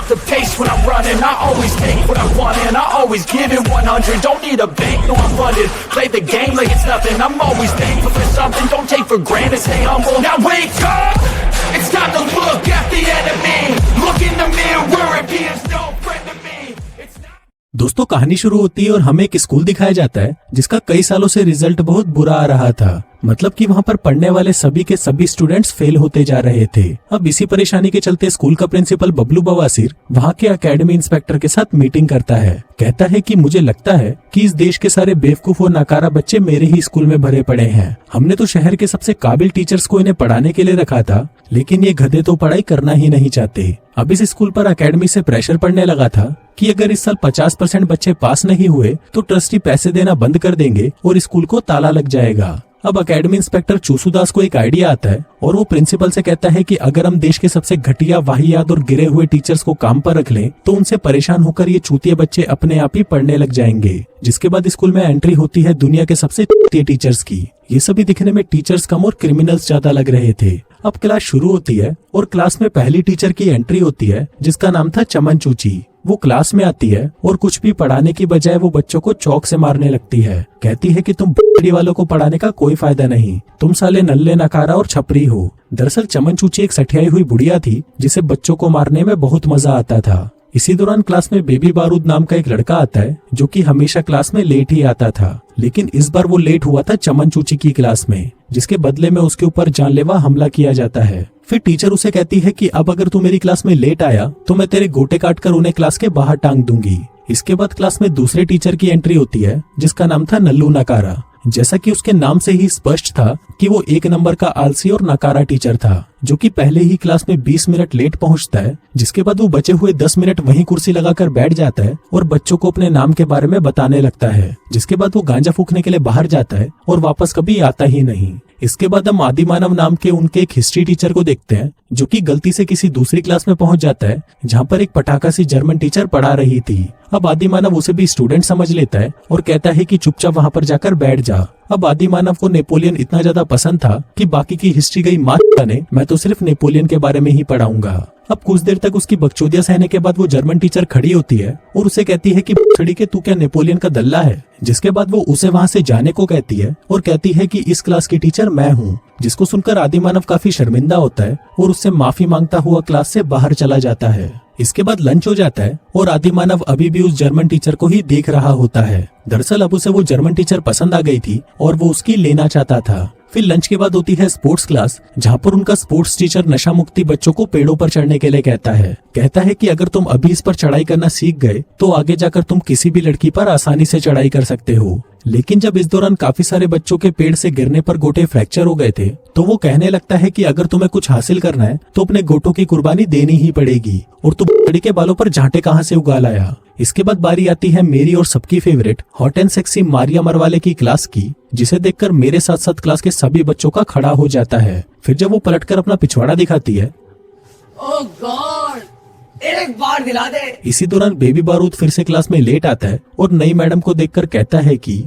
set the pace when I'm running. I always take what I want and I always give it 100. Don't need a bank, no I'm funded. Play the game like it's nothing. I'm always thankful for something. Don't take for granted, stay humble. Now wake up! It's time to look at the enemy. Look in the mirror and he is no friend to me. It's not... दोस्तों कहानी शुरू होती है और हमें एक school दिखाया जाता है जिसका कई सालों से रिजल्ट बहुत बुरा आ रहा था। मतलब कि वहाँ पर पढ़ने वाले सभी के सभी स्टूडेंट्स फेल होते जा रहे थे। अब इसी परेशानी के चलते स्कूल का प्रिंसिपल बबलू बवासीर वहाँ के एकेडमी इंस्पेक्टर के साथ मीटिंग करता है। कहता है कि मुझे लगता है कि इस देश के सारे बेवकूफ और नाकारा बच्चे मेरे ही स्कूल में भरे पड़े हैं। हमने तो शहर के सबसे काबिल टीचर्स को इन्हें पढ़ाने के लिए रखा था, लेकिन ये गधे तो पढ़ाई करना ही नहीं चाहते। अब इस स्कूल पर एकेडमी से प्रेशर पड़ने लगा था कि अगर इस साल 50% बच्चे पास नहीं हुए तो ट्रस्टी पैसे देना बंद कर देंगे और स्कूल को ताला लग जाएगा। अब एकेडमी इंस्पेक्टर चूसूदास को एक आइडिया आता है और वो प्रिंसिपल से कहता है कि अगर हम देश के सबसे घटिया, वाहियात और गिरे हुए टीचर्स को काम पर रख लें तो उनसे परेशान होकर ये चूतिए बच्चे अपने आप ही पढ़ने लग जाएंगे। जिसके बाद स्कूल में एंट्री होती है दुनिया के सबसे चूतिए टीचर्स की। ये सभी दिखने में टीचर्स कम और क्रिमिनल्स ज्यादा लग रहे थे। अब क्लास शुरू होती है और क्लास में पहली टीचर की एंट्री होती है जिसका नाम था चमन चूची। वो क्लास में आती है और कुछ भी पढ़ाने की बजाय वो बच्चों को चौक से मारने लगती है। कहती है कि तुम बड़ी वालों को पढ़ाने का कोई फायदा नहीं, तुम साले नल्ले नकारा और छपरी हो। दरअसल चमन चूची एक सठियाई हुई बुढ़िया थी जिसे बच्चों को मारने में बहुत मजा आता था। इसी दौरान क्लास में बेबी बारूद नाम का एक लड़का आता है जो कि हमेशा क्लास में लेट ही आता था, लेकिन इस बार वो लेट हुआ था चमन चूची की क्लास में, जिसके बदले में उसके ऊपर जानलेवा हमला किया जाता है। फिर टीचर उसे कहती है कि अब अगर तू मेरी क्लास में लेट आया तो मैं तेरे गोटे काटकर उन्हें क्लास के बाहर टांग दूंगी। इसके बाद क्लास में दूसरे टीचर की एंट्री होती है जिसका नाम था नल्लू नकारा। जैसा कि उसके नाम से ही स्पष्ट था कि वो एक नंबर का आलसी और नकारा टीचर था, जो कि पहले ही क्लास में 20 मिनट लेट पहुंचता है। जिसके बाद वो बचे हुए 10 मिनट वहीं कुर्सी लगाकर बैठ जाता है और बच्चों को अपने नाम के बारे में बताने लगता है। जिसके बाद वो गांजा फूकने के लिए बाहर जाता है और वापस कभी आता ही नहीं। इसके बाद हम आदिमानव नाम के उनके एक हिस्ट्री टीचर को देखते हैं जो कि गलती से किसी दूसरी क्लास में पहुंच जाता है जहां पर एक पटाखा सी जर्मन टीचर पढ़ा रही थी। अब आदिमानव उसे भी स्टूडेंट समझ लेता है और कहता है कि चुपचाप वहां पर जाकर बैठ जा। अब आदिमानव को नेपोलियन इतना ज्यादा पसंद था कि बाकी की हिस्ट्री गई माँ जाने, मैं तो सिर्फ नेपोलियन के बारे में ही पढ़ाऊंगा। अब कुछ देर तक उसकी बकचोदियां सहने के बाद वो जर्मन टीचर खड़ी होती है और उसे कहती है कि छड़ी के तू क्या नेपोलियन का दल्ला है। जिसके बाद वो उसे वहां से जाने को कहती है और कहती है कि इस क्लास की टीचर मैं हूँ। जिसको सुनकर आदिमानव काफी शर्मिंदा होता है और उससे माफी मांगता हुआ क्लास से बाहर चला जाता है। इसके बाद लंच हो जाता है और आदिमानव अभी भी उस जर्मन टीचर को ही देख रहा होता है। दरअसल अब उसे वो जर्मन टीचर पसंद आ गई थी और वो उसकी लेना चाहता था। फिर लंच के बाद होती है स्पोर्ट्स क्लास, जहाँ पर उनका स्पोर्ट्स टीचर नशा मुक्ति बच्चों को पेड़ों पर चढ़ने के लिए कहता है कि अगर तुम अभी इस पर चढ़ाई करना सीख गए तो आगे जाकर तुम किसी भी लड़की पर आसानी से चढ़ाई कर सकते हो। लेकिन जब इस दौरान काफी सारे बच्चों के पेड़ से गिरने पर गोटे फ्रैक्चर हो गए थे तो वो कहने लगता है कि अगर तुम्हें कुछ हासिल करना है तो अपने गोटों की कुर्बानी देनी ही पड़ेगी और तुम लकड़ी के बालों पर झांटे कहाँ से उगा लाया। इसके बाद बारी आती है मेरी और सबकी favourite hot and sexy Maria Marwale की क्लास की, जिसे देखकर मेरे साथ साथ क्लास के सभी बच्चों का खड़ा हो जाता है। फिर जब वो पलटकर अपना पिछवाड़ा दिखाती है, ओह गॉड, एक बार दिला दे। इसी दौरान बेबी बारूद फिर से क्लास में लेट आता है और नई मैडम को देखकर कहता है कि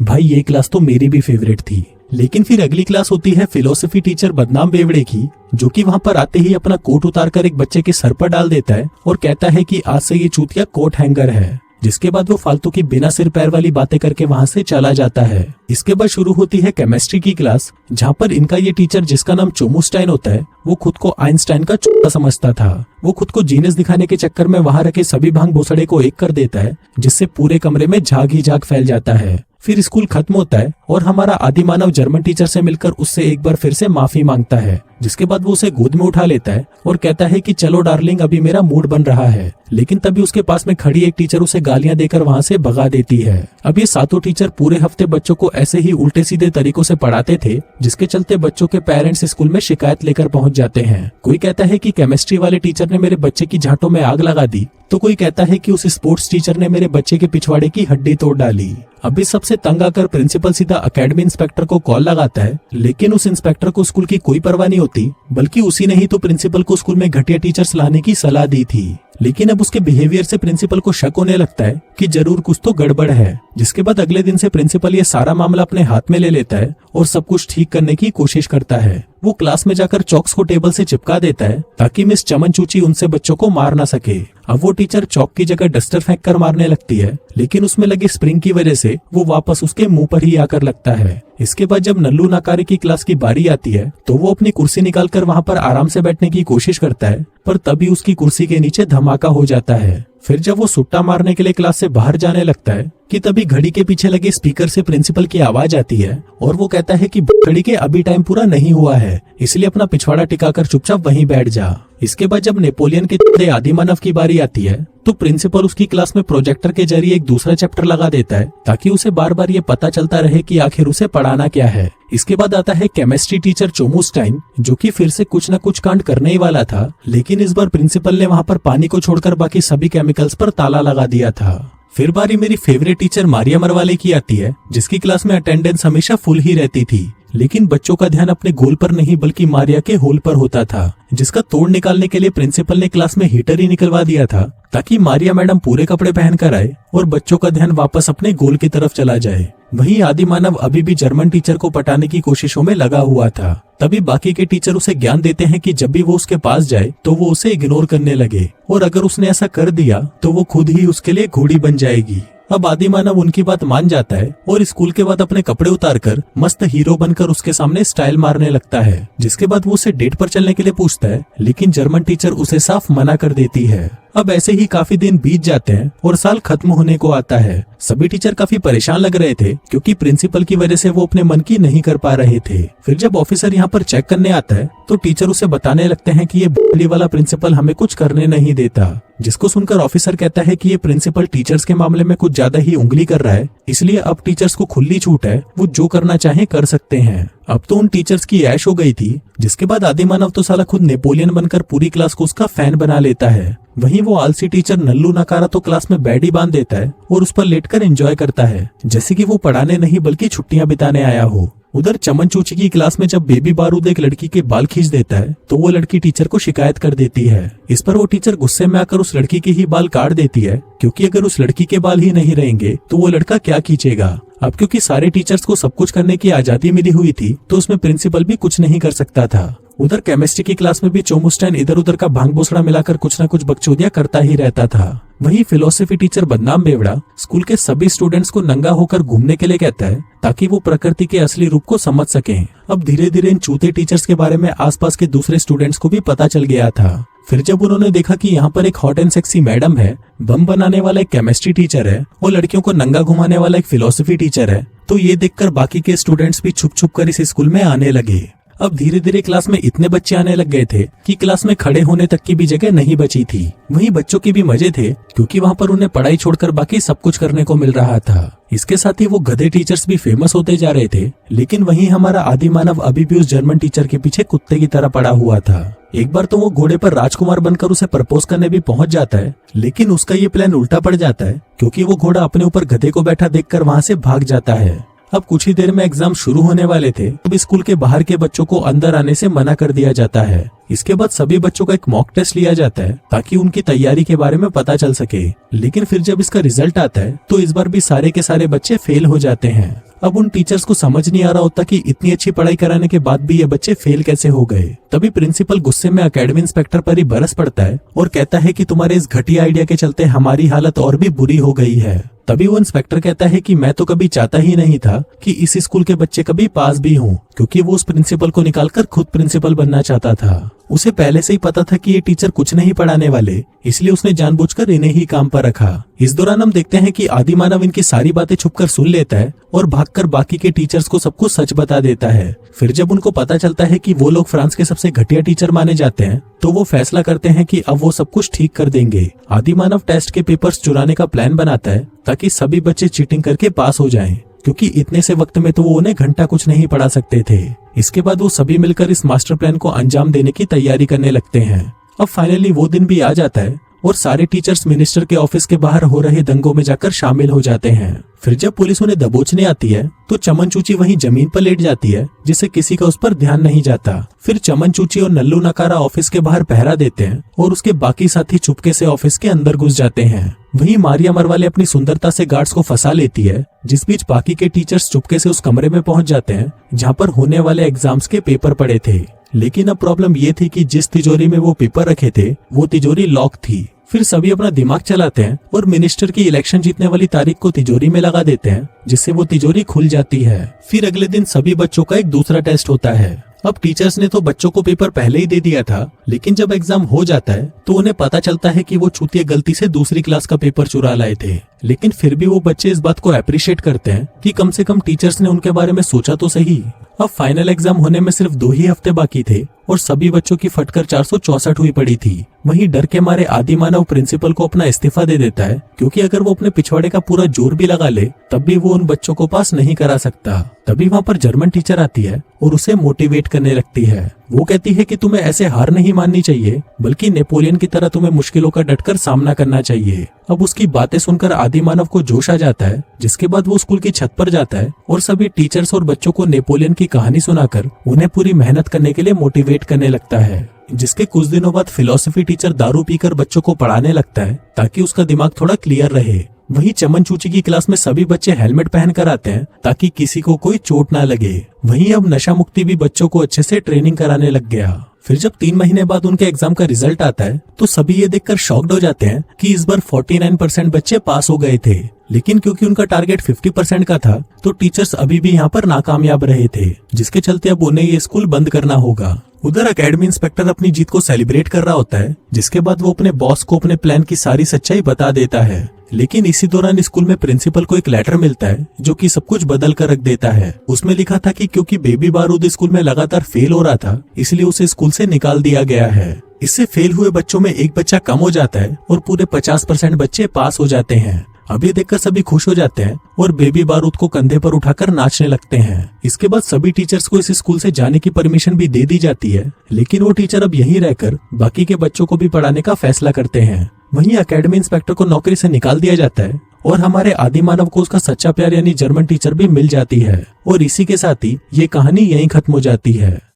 भाई ये क्लास तो मेरी भी फेवरेट थी। लेकिन फिर अगली क्लास होती है फिलोसफी टीचर बदनाम बेवड़े की, जो कि वहाँ पर आते ही अपना कोट उतारकर एक बच्चे के सर पर डाल देता है और कहता है कि आज से ये चूतिया कोट हैंगर है। जिसके बाद वो फालतू की बिना सिर पैर वाली बातें करके वहाँ से चला जाता है। इसके बाद शुरू होती है केमिस्ट्री की क्लास, जहाँ पर इनका ये टीचर जिसका नाम चोमुस्टाइन होता है वो खुद को आइंस्टाइन का चोटा समझता था। वो खुद को जीनियस दिखाने के चक्कर में वहाँ रखे सभी भांग भोसड़े को एक कर देता है, जिससे पूरे कमरे में झाग ही झाग फैल जाता है। फिर स्कूल खत्म होता है और हमारा आदिमानव जर्मन टीचर से मिलकर उससे एक बार फिर से माफी मांगता है। जिसके बाद वो उसे गोद में उठा लेता है और कहता है कि चलो डार्लिंग, अभी मेरा मूड बन रहा है। लेकिन तभी उसके पास में खड़ी एक टीचर उसे गालियां देकर वहाँ से भगा देती है। अब ये सातों टीचर पूरे हफ्ते बच्चों को ऐसे ही उल्टे सीधे तरीकों से पढ़ाते थे, जिसके चलते बच्चों के पेरेंट्स स्कूल में शिकायत लेकर पहुंच जाते हैं। कोई कहता है कि केमिस्ट्री वाले टीचर ने मेरे बच्चे की झांटों में आग लगा दी, तो कोई कहता है कि उस स्पोर्ट्स टीचर ने मेरे बच्चे के पिछवाड़े की हड्डी तोड़ डाली। अभी सबसे तंग आकर प्रिंसिपल सीधा एकेडमी इंस्पेक्टर को कॉल लगाता है, लेकिन उस इंस्पेक्टर को स्कूल की कोई परवाह नहीं होती, बल्कि उसी ने ही तो प्रिंसिपल को स्कूल में घटिया टीचर्स लाने की सलाह दी थी। लेकिन अब उसके बिहेवियर से प्रिंसिपल को शक होने लगता है कि जरूर कुछ तो गड़बड़ है। जिसके बाद अगले दिन से प्रिंसिपल ये सारा मामला अपने हाथ में ले लेता है और सब कुछ ठीक करने की कोशिश करता है। वो क्लास में जाकर चॉक्स को टेबल से चिपका देता है ताकि मिस चमन चूची उनसे बच्चों को मार ना सके। अब वो टीचर चॉक की जगह डस्टर फेंक कर मारने लगती है, लेकिन उसमें लगे स्प्रिंग की वजह से वो वापस उसके मुंह पर ही आकर लगता है। इसके बाद जब नल्लू नकारे की क्लास की बारी आती है तो वो अपनी कुर्सी निकालकर वहाँ पर आराम से बैठने की कोशिश करता है, पर तभी उसकी कुर्सी के नीचे धमाका हो जाता है। फिर जब वो सुट्टा मारने के लिए क्लास से बाहर जाने लगता है कि तभी घड़ी के पीछे लगे स्पीकर से प्रिंसिपल की आवाज आती है और वो कहता है कि घड़ी के अभी टाइम पूरा नहीं हुआ है, इसलिए अपना पिछवाड़ा टिकाकर चुपचाप वहीं बैठ जा। इसके बाद जब नेपोलियन के आदिमानव की बारी आती है तो प्रिंसिपल उसकी क्लास में प्रोजेक्टर के जरिए एक दूसरा चैप्टर लगा देता है ताकि उसे बार बार ये पता चलता रहे कि आखिर उसे पढ़ाना क्या है। इसके बाद आता है केमिस्ट्री टीचर चोमुस्टाइन, जो कि फिर से कुछ न कुछ कांड करने ही वाला था, लेकिन इस बार प्रिंसिपल ने वहाँ पर पानी को छोड़कर बाकी सभी केमिकल्स पर ताला लगा दिया था। फिर बारी मेरी फेवरेट टीचर मारिया मरवाले की आती है, जिसकी क्लास में अटेंडेंस हमेशा फुल ही रहती थी, लेकिन बच्चों का ध्यान अपने गोल पर नहीं बल्कि मारिया के होल पर होता था, जिसका तोड़ निकालने के लिए प्रिंसिपल ने क्लास में हीटर ही निकलवा दिया था ताकि मारिया मैडम पूरे कपड़े पहनकर आए और बच्चों का ध्यान वापस अपने गोल की तरफ चला जाए। वहीं आदिमानव अभी भी जर्मन टीचर को पटाने की कोशिशों में लगा हुआ था। तभी बाकी के टीचर उसे ज्ञान देते हैं कि जब भी वो उसके पास जाए तो वो उसे इग्नोर करने लगे और अगर उसने ऐसा कर दिया तो वो खुद ही उसके लिए घोड़ी बन जाएगी। अब आदिमानव उनकी बात मान जाता है और स्कूल के बाद अपने कपड़े उतारकर मस्त हीरो बनकर उसके सामने स्टाइल मारने लगता है। जिसके बाद वो उसे डेट पर चलने के लिए पूछता है, लेकिन जर्मन टीचर उसे साफ मना कर देती है। अब ऐसे ही काफी दिन बीत जाते हैं और साल खत्म होने को आता है। सभी टीचर काफी परेशान लग रहे थे क्योंकि प्रिंसिपल की वजह से वो अपने मन की नहीं कर पा रहे थे। फिर जब ऑफिसर यहाँ पर चेक करने आता है तो टीचर उसे बताने लगते हैं कि ये बुली वाला प्रिंसिपल हमें कुछ करने नहीं देता, जिसको सुनकर ऑफिसर कहता है कि ये प्रिंसिपल टीचर्स के मामले में कुछ ज्यादा ही उंगली कर रहा है, इसलिए अब टीचर्स को खुली छूट है, वो जो करना चाहे कर सकते हैं। अब तो उन टीचर्स की ऐश हो गई थी। जिसके बाद आदिमानव तो साला खुद नेपोलियन बनकर पूरी क्लास को उसका फैन बना लेता है। वहीं वो आलसी टीचर नल्लू नकारा तो क्लास में बेड ही बांध देता है और उस पर लेटकर एंजॉय करता है, जैसे कि वो पढ़ाने नहीं बल्कि छुट्टियां बिताने आया हो। उधर चमन चूची की क्लास में जब बेबी बारूद एक लड़की के बाल खींच देता है तो वो लड़की टीचर को शिकायत कर देती है। इस पर वो टीचर गुस्से में आकर उस लड़की के ही बाल काट देती है, क्योंकि अगर उस लड़की के बाल ही नहीं रहेंगे तो वो लड़का क्या खींचेगा। अब क्योंकि सारे टीचर्स को सब कुछ करने की आजादी मिली हुई थी तो उसमें प्रिंसिपल भी कुछ नहीं कर सकता था। उधर केमिस्ट्री की क्लास में भी चोमुस्टाइन इधर उधर का भांग भोसड़ा मिलाकर कुछ न कुछ बकचोदियां करता ही रहता था। वहीं फिलोसफी टीचर बदनाम बेवड़ा स्कूल के सभी स्टूडेंट्स को नंगा होकर घूमने के लिए कहता है ताकि वो प्रकृति के असली रूप को समझ सकें। अब धीरे धीरे इन चूते टीचर्स के बारे में आसपास के दूसरे स्टूडेंट्स को भी पता चल गया था। फिर जब उन्होंने देखा कि यहाँ पर एक हॉट एंड सेक्सी मैडम है, बम बनाने वाला एक केमिस्ट्री टीचर है और लड़कियों को नंगा घुमाने वाला एक फिलोसफी टीचर है, तो ये देखकर बाकी के स्टूडेंट्स भी छुप छुप कर इस स्कूल में आने लगे। अब धीरे धीरे क्लास में इतने बच्चे आने लग गए थे कि क्लास में खड़े होने तक की भी जगह नहीं बची थी। वहीं बच्चों की भी मजे थे क्योंकि वहाँ पर उन्हें पढ़ाई छोड़कर बाकी सब कुछ करने को मिल रहा था। इसके साथ ही वो गधे टीचर्स भी फेमस होते जा रहे थे, लेकिन वहीं हमारा आदिमानव अभी भी उस जर्मन टीचर के पीछे कुत्ते की तरह पड़ा हुआ था। एक बार तो वो घोड़े पर राजकुमार बनकर उसे प्रपोज करने भी पहुंच जाता है, लेकिन उसका ये प्लान उल्टा पड़ जाता है क्योंकि वो घोड़ा अपने ऊपर गधे को बैठा देखकर वहाँ से भाग जाता है। अब कुछ ही देर में एग्जाम शुरू होने वाले थे, तब स्कूल के बाहर के बच्चों को अंदर आने से मना कर दिया जाता है। इसके बाद सभी बच्चों का एक मॉक टेस्ट लिया जाता है ताकि उनकी तैयारी के बारे में पता चल सके, लेकिन फिर जब इसका रिजल्ट आता है तो इस बार भी सारे के सारे बच्चे फेल हो जाते हैं। अब उन टीचर्स को समझ नहीं आ रहा होता कि इतनी अच्छी पढ़ाई कराने के बाद भी ये बच्चे फेल कैसे हो गए। तभी प्रिंसिपल गुस्से में एकेडमी इंस्पेक्टर पर ही बरस पड़ता है और कहता है कि तुम्हारे इस घटिया आइडिया के चलते हमारी हालत और भी बुरी हो गई है। तभी वो इंस्पेक्टर कहता है कि मैं तो कभी चाहता ही नहीं था कि इस स्कूल के बच्चे कभी पास भी हों, क्योंकि वो उस प्रिंसिपल को निकालकर खुद प्रिंसिपल बनना चाहता था। उसे पहले से ही पता था कि ये टीचर कुछ नहीं पढ़ाने वाले, इसलिए उसने जानबूझकर इन्हें ही काम पर रखा। इस दौरान हम देखते हैं कि आदिमानव इनकी सारी बातें छुपकर सुन लेता है और भागकर बाकी के टीचर्स को सब कुछ सच बता देता है। फिर जब उनको पता चलता है कि वो लोग फ्रांस के सबसे घटिया टीचर माने जाते हैं, तो वो फैसला करते हैं कि अब वो सब कुछ ठीक कर देंगे। आदिमानव टेस्ट के पेपर्स चुराने का प्लान बनाता है ताकि सभी बच्चे चीटिंग करके पास हो जाएं, क्योंकि इतने से वक्त में तो वो उन्हें घंटा कुछ नहीं पढ़ा सकते थे। इसके बाद वो सभी मिलकर इस मास्टर प्लान को अंजाम देने की तैयारी करने लगते हैं। अब फाइनली वो दिन भी आ जाता है और सारे टीचर्स मिनिस्टर के ऑफिस के बाहर हो रहे दंगों में जाकर शामिल हो जाते हैं। फिर जब पुलिस उन्हें दबोचने आती है तो चमन चूची वहीं जमीन पर लेट जाती है, जिससे किसी का उस पर ध्यान नहीं जाता। फिर चमन चूची और नल्लू नकारा ऑफिस के बाहर पहरा देते हैं और उसके बाकी साथी चुपके से ऑफिस के अंदर घुस जाते हैं। वहीं मारिया मरवाले अपनी सुंदरता से गार्ड्स को फंसा लेती है, जिस बीच बाकी के टीचर्स चुपके से उस कमरे में पहुंच जाते हैं जहां पर होने वाले एग्जाम्स के पेपर पड़े थे। लेकिन अब प्रॉब्लम ये थी कि जिस तिजोरी में वो पेपर रखे थे वो तिजोरी लॉक थी। फिर सभी अपना दिमाग चलाते हैं और मिनिस्टर की इलेक्शन जीतने वाली तारीख को तिजोरी में लगा देते हैं, जिससे वो तिजोरी खुल जाती है। फिर अगले दिन सभी बच्चों का एक दूसरा टेस्ट होता है। अब टीचर्स ने तो बच्चों को पेपर पहले ही दे दिया था, लेकिन जब एग्जाम हो जाता है तो उन्हें पता चलता है कि वो चूतिया गलती से दूसरी क्लास का पेपर चुरा लाए थे। लेकिन फिर भी वो बच्चे इस बात को अप्रिशिएट करते हैं कि कम से कम टीचर्स ने उनके बारे में सोचा तो सही। अब फाइनल एग्जाम होने में सिर्फ 2 ही हफ्ते बाकी थे और सभी बच्चों की फटकर 464 हुई पड़ी थी। वहीं डर के मारे आदिमानव प्रिंसिपल को अपना इस्तीफा दे देता है, क्योंकि अगर वो अपने पिछवाड़े का पूरा जोर भी लगा ले तब भी वो उन बच्चों को पास नहीं करा सकता। तभी वहाँ पर जर्मन टीचर आती है और उसे मोटिवेट करने लगती है। वो कहती है कि तुम्हें ऐसे हार नहीं माननी चाहिए, बल्कि नेपोलियन की तरह तुम्हें मुश्किलों का डटकर सामना करना चाहिए। अब उसकी बातें सुनकर आदिमानव को जोश आ जाता है, जिसके बाद वो स्कूल की छत पर जाता है और सभी टीचर्स और बच्चों को नेपोलियन की कहानी सुनाकर उन्हें पूरी मेहनत करने के लिए मोटिवेट करने लगता है। जिसके कुछ दिनों बाद फिलोसफी टीचर दारू पीकर बच्चों को पढ़ाने लगता है ताकि उसका दिमाग थोड़ा क्लियर रहे। वहीं चमन चूची की क्लास में सभी बच्चे हेलमेट पहन कर आते हैं ताकि किसी को कोई चोट ना लगे। वहीं अब नशा मुक्ति भी बच्चों को अच्छे से ट्रेनिंग कराने लग गया। फिर जब 3 महीने बाद उनके एग्जाम का रिजल्ट आता है तो सभी ये देखकर शॉक्ड हो जाते हैं कि इस बार 49% बच्चे पास हो गए थे। लेकिन क्योंकि उनका टारगेट 50% का था तो टीचर्स अभी भी यहाँ पर नाकामयाब रहे थे, जिसके चलते अब उन्हें ये स्कूल बंद करना होगा। उधर एकेडमी इंस्पेक्टर अपनी जीत को सेलिब्रेट कर रहा होता है, जिसके बाद वो अपने बॉस को अपने प्लान की सारी सच्चाई बता देता है। लेकिन इसी दौरान स्कूल में प्रिंसिपल को एक लेटर मिलता है जो कि सब कुछ बदल कर रख देता है। उसमें लिखा था कि क्योंकि बेबी बारूद स्कूल में लगातार फेल हो रहा था, इसलिए उसे स्कूल से निकाल दिया गया है। इससे फेल हुए बच्चों में एक बच्चा कम हो जाता है और पूरे 50% बच्चे पास हो जाते हैं। अब ये देखकर सभी खुश हो जाते हैं और बेबी बारूद को कंधे पर उठाकर नाचने लगते हैं। इसके बाद सभी टीचर्स को इस स्कूल से जाने की परमिशन भी दे दी जाती है, लेकिन वो टीचर अब यहीं रहकर बाकी के बच्चों को भी पढ़ाने का फैसला करते हैं। वहीं एकेडमी इंस्पेक्टर को नौकरी से निकाल दिया जाता है और हमारे आदिमानव को उसका सच्चा प्यार यानी जर्मन टीचर भी मिल जाती है। और इसी के साथ ही ये कहानी यहीं खत्म हो जाती है।